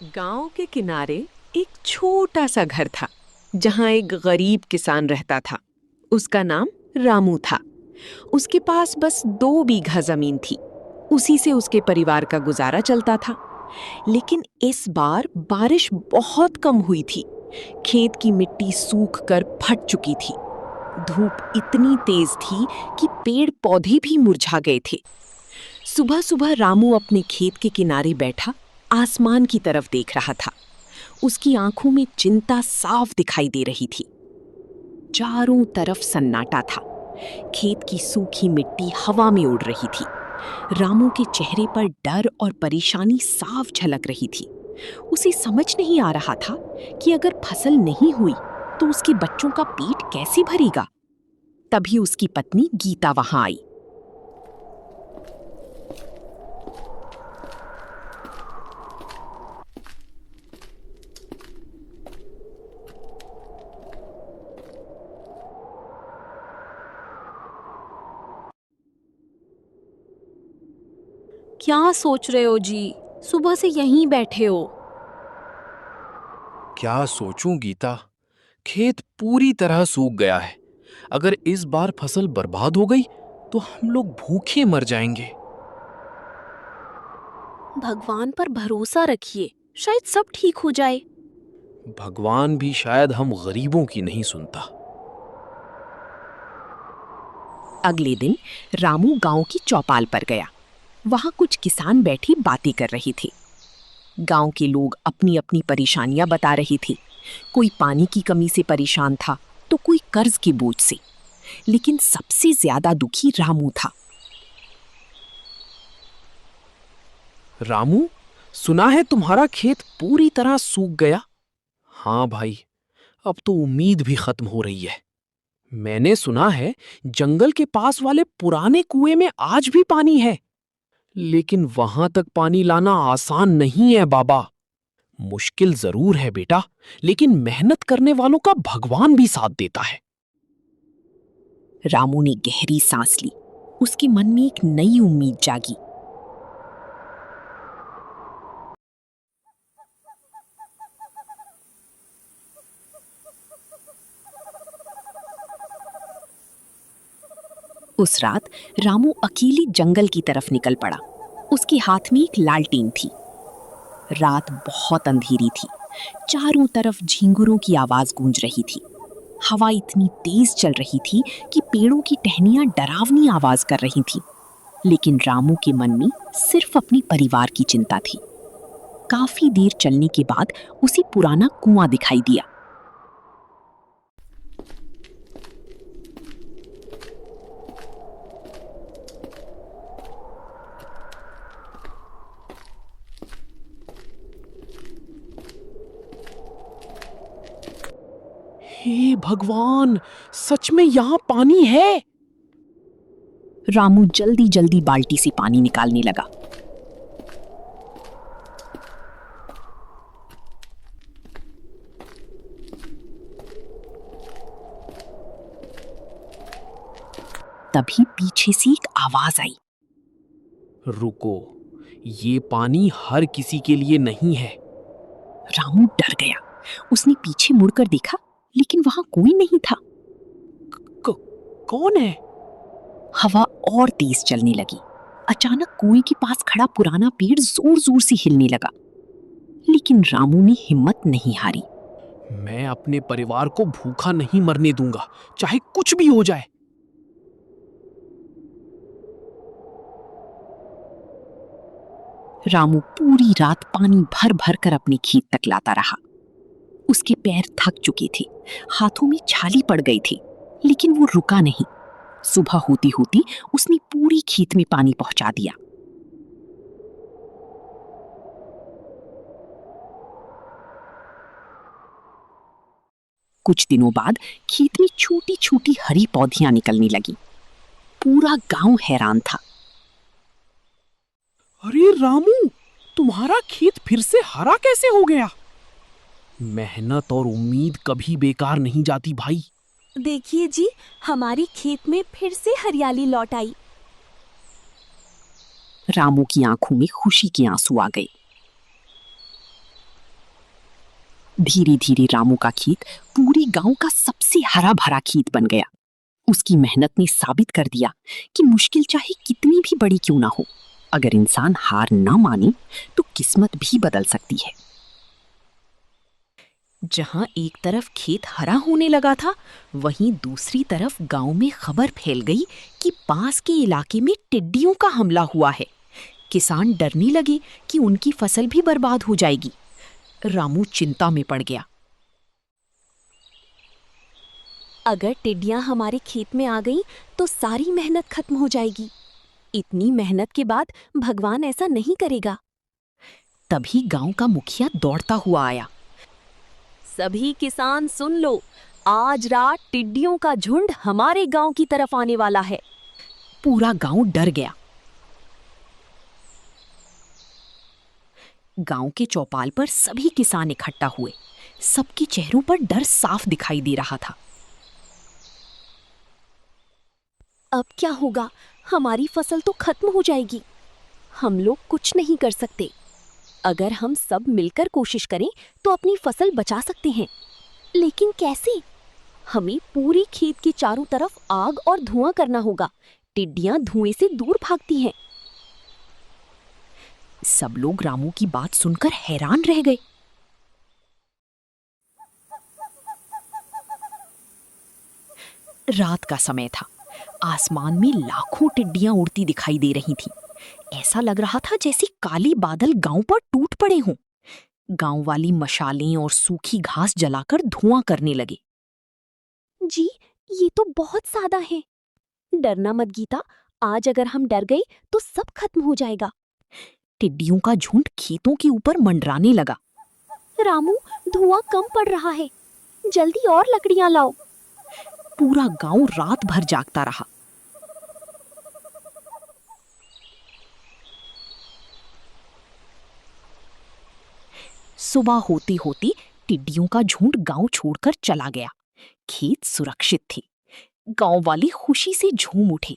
गांव के किनारे एक छोटा सा घर था जहां एक गरीब किसान रहता था। उसका नाम रामू था। उसके पास बस 2 बीघा जमीन थी। उसी से उसके परिवार का गुजारा चलता था। लेकिन इस बार बारिश बहुत कम हुई थी। खेत की मिट्टी सूख कर फट चुकी थी। धूप इतनी तेज थी कि पेड़ पौधे भी मुरझा गए थे। सुबह सुबह रामू अपने खेत के किनारे बैठा आसमान की तरफ देख रहा था। उसकी आंखों में चिंता साफ दिखाई दे रही थी। चारों तरफ सन्नाटा था। खेत की सूखी मिट्टी हवा में उड़ रही थी। रामू के चेहरे पर डर और परेशानी साफ झलक रही थी। उसे समझ नहीं आ रहा था कि अगर फसल नहीं हुई तो उसके बच्चों का पेट कैसे भरेगा। तभी उसकी पत्नी गीता वहां आई। क्या सोच रहे हो जी? सुबह से यहीं बैठे हो। क्या सोचूं गीता। खेत पूरी तरह सूख गया है। अगर इस बार फसल बर्बाद हो गई तो हम लोग भूखे मर जाएंगे। भगवान पर भरोसा रखिए, शायद सब ठीक हो जाए। भगवान भी शायद हम गरीबों की नहीं सुनता। अगले दिन रामू गांव की चौपाल पर गया। वहां कुछ किसान बैठी बातें कर रहे थे। गांव के लोग अपनी अपनी परेशानियां बता रहे थे। कोई पानी की कमी से परेशान था तो कोई कर्ज के बोझ से। लेकिन सबसे ज्यादा दुखी रामू था। रामू, सुना है तुम्हारा खेत पूरी तरह सूख गया। हाँ भाई, अब तो उम्मीद भी खत्म हो रही है। मैंने सुना है जंगल के पास वाले पुराने कुएं में आज भी पानी है। लेकिन वहां तक पानी लाना आसान नहीं है बाबा। मुश्किल जरूर है बेटा, लेकिन मेहनत करने वालों का भगवान भी साथ देता है। रामू ने गहरी सांस ली। उसके मन में एक नई उम्मीद जागी। उस रात रामू अकेली जंगल की तरफ निकल पड़ा। उसके हाथ में एक लालटेन थी। रात बहुत अंधेरी थी। चारों तरफ झींगुरों की आवाज गूंज रही थी। हवा इतनी तेज चल रही थी कि पेड़ों की टहनियां डरावनी आवाज कर रही थी। लेकिन रामू के मन में सिर्फ अपने परिवार की चिंता थी। काफी देर चलने के बाद उसे पुराना कुआं दिखाई दिया। हे भगवान, सच में यहाँ पानी है। रामू जल्दी जल्दी बाल्टी से पानी निकालने लगा। तभी पीछे से एक आवाज आई। रुको, ये पानी हर किसी के लिए नहीं है। रामू डर गया। उसने पीछे मुड़कर देखा, लेकिन वहां कोई नहीं था। कौन है? हवा और तेज चलने लगी। अचानक कुएं के पास खड़ा पुराना पेड़ जोर जोर से हिलने लगा। लेकिन रामू ने हिम्मत नहीं हारी। मैं अपने परिवार को भूखा नहीं मरने दूंगा, चाहे कुछ भी हो जाए। रामू पूरी रात पानी भर भर कर अपने खेत तक लाता रहा। उसके पैर थक चुके थे, हाथों में छाली पड़ गई थी, लेकिन वो रुका नहीं। सुबह होती होती उसने पूरी खेत में पानी पहुंचा दिया। कुछ दिनों बाद खेत में छोटी छोटी हरी पौधियां निकलने लगी। पूरा गांव हैरान था। अरे रामू, तुम्हारा खेत फिर से हरा कैसे हो गया? मेहनत और उम्मीद कभी बेकार नहीं जाती भाई। देखिए जी, हमारी खेत में फिर से हरियाली लौट आई। रामू की आंखों में खुशी के आंसू आ गए। धीरे धीरे रामू का खेत पूरे गांव का सबसे हरा भरा खेत बन गया। उसकी मेहनत ने साबित कर दिया कि मुश्किल चाहे कितनी भी बड़ी क्यों ना हो, अगर इंसान हार न माने तो किस्मत भी बदल सकती है। जहां एक तरफ खेत हरा होने लगा था, वहीं दूसरी तरफ गांव में खबर फैल गई कि पास के इलाके में टिड्डियों का हमला हुआ है। किसान डरने लगे कि उनकी फसल भी बर्बाद हो जाएगी। रामू चिंता में पड़ गया। अगर टिड्डियां हमारे खेत में आ गईं तो सारी मेहनत खत्म हो जाएगी। इतनी मेहनत के बाद भगवान ऐसा नहीं करेगा। तभी गांव का मुखिया दौड़ता हुआ आया। सभी किसान सुन लो, आज रात टिड्डियों का झुंड हमारे गांव की तरफ आने वाला है। पूरा गांव डर गया। गांव के चौपाल पर सभी किसान इकट्ठा हुए। सबके चेहरों पर डर साफ दिखाई दे रहा था। अब क्या होगा? हमारी फसल तो खत्म हो जाएगी। हम लोग कुछ नहीं कर सकते। अगर हम सब मिलकर कोशिश करें तो अपनी फसल बचा सकते हैं, लेकिन कैसे? हमें पूरे खेत के चारों तरफ आग और धुआं करना होगा। टिड्डियां धुएं से दूर भागती हैं। सब लोग रामू की बात सुनकर हैरान रह गए। रात का समय था। आसमान में लाखों टिड्डियां उड़ती दिखाई दे रही थीं। ऐसा लग रहा था जैसे काले बादल गांव पर टूट पड़े हों। गांव वाली मशालें और सूखी घास जलाकर धुआं करने लगे। जी, ये तो बहुत सादा है। डरना मत गीता, आज अगर हम डर गए तो सब खत्म हो जाएगा। टिड्डियों का झुंड खेतों के ऊपर मंडराने लगा। रामू, धुआं कम पड़ रहा है, जल्दी और लकड़ियां लाओ। पूरा गांव रात भर जागता रहा। सुबह होते होते टिड्डियों का झुंड गांव छोड़कर चला गया। खेत सुरक्षित थे। गांव वाले खुशी से झूम उठे।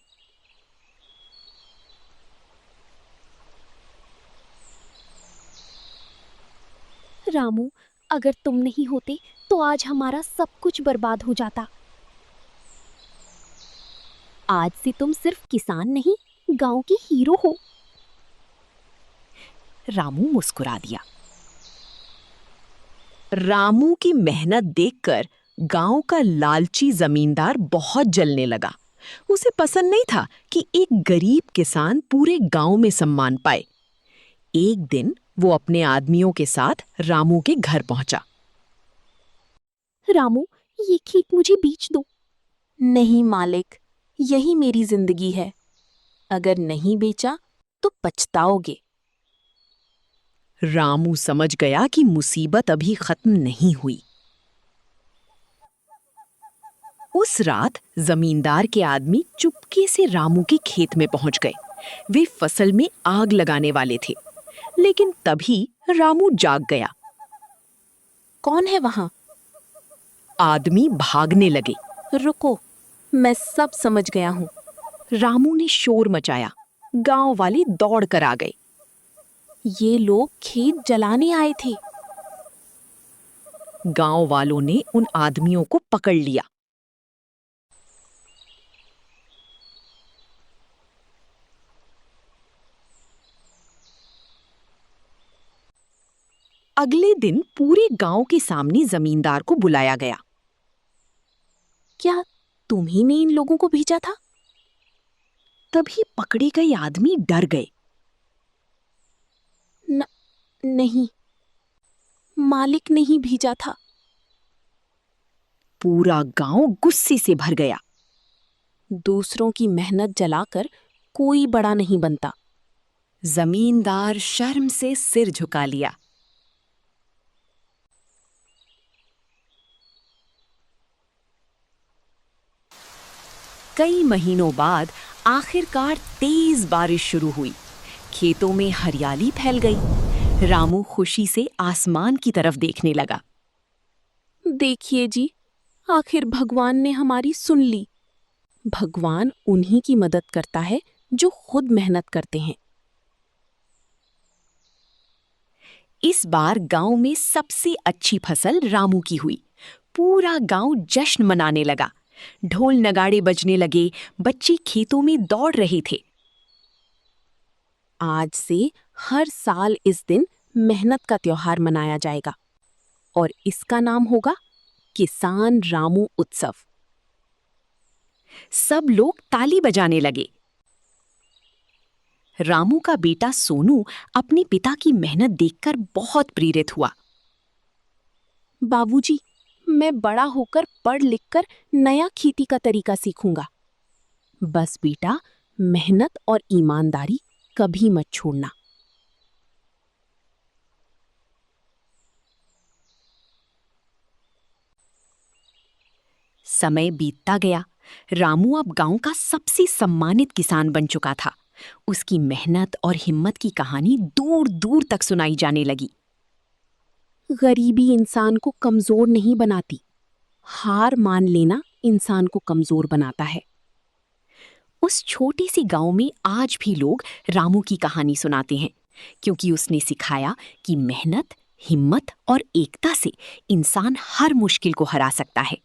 रामू, अगर तुम नहीं होते तो आज हमारा सब कुछ बर्बाद हो जाता। आज से तुम सिर्फ किसान नहीं, गांव के हीरो हो। रामू मुस्कुरा दिया। रामू की मेहनत देखकर गांव का लालची जमींदार बहुत जलने लगा। उसे पसंद नहीं था कि एक गरीब किसान पूरे गांव में सम्मान पाए। एक दिन वो अपने आदमियों के साथ रामू के घर पहुंचा। रामू, ये खेत मुझे बेच दो। नहीं मालिक, यही मेरी जिंदगी है। अगर नहीं बेचा तो पछताओगे। रामू समझ गया कि मुसीबत अभी खत्म नहीं हुई। उस रात जमींदार के आदमी चुपके से रामू के खेत में पहुंच गए। वे फसल में आग लगाने वाले थे, लेकिन तभी रामू जाग गया। कौन है वहां? आदमी भागने लगे। रुको, मैं सब समझ गया हूँ। रामू ने शोर मचाया। गांव वाले दौड़ कर आ गए। ये लोग खेत जलाने आए थे। गांव वालों ने उन आदमियों को पकड़ लिया। अगले दिन पूरे गांव के सामने जमींदार को बुलाया गया। क्या तुम ही ने इन लोगों को भेजा था? तभी पकड़े गए आदमी डर गए। नहीं, मालिक ने ही भेजा था। पूरा गांव गुस्से से भर गया। दूसरों की मेहनत जलाकर कोई बड़ा नहीं बनता। जमींदार शर्म से सिर झुका लिया। कई महीनों बाद आखिरकार तेज बारिश शुरू हुई। खेतों में हरियाली फैल गई। रामू खुशी से आसमान की तरफ देखने लगा। देखिए जी, आखिर भगवान ने हमारी सुन ली। भगवान उन्हीं की मदद करता है जो खुद मेहनत करते हैं। इस बार गांव में सबसे अच्छी फसल रामू की हुई। पूरा गांव जश्न मनाने लगा। ढोल नगाड़े बजने लगे, बच्चे खेतों में दौड़ रहे थे। आज से हर साल इस दिन मेहनत का त्योहार मनाया जाएगा और इसका नाम होगा किसान रामू उत्सव। सब लोग ताली बजाने लगे। रामू का बेटा सोनू अपने पिता की मेहनत देखकर बहुत प्रेरित हुआ। बाबूजी, मैं बड़ा होकर पढ़ लिखकर नया खेती का तरीका सीखूंगा। बस बेटा, मेहनत और ईमानदारी कभी मत छोड़ना। समय बीतता गया। रामू अब गांव का सबसे सम्मानित किसान बन चुका था। उसकी मेहनत और हिम्मत की कहानी दूर दूर तक सुनाई जाने लगी। गरीबी इंसान को कमजोर नहीं बनाती, हार मान लेना इंसान को कमजोर बनाता है। उस छोटे से गांव में आज भी लोग रामू की कहानी सुनाते हैं, क्योंकि उसने सिखाया कि मेहनत, हिम्मत और एकता से इंसान हर मुश्किल को हरा सकता है।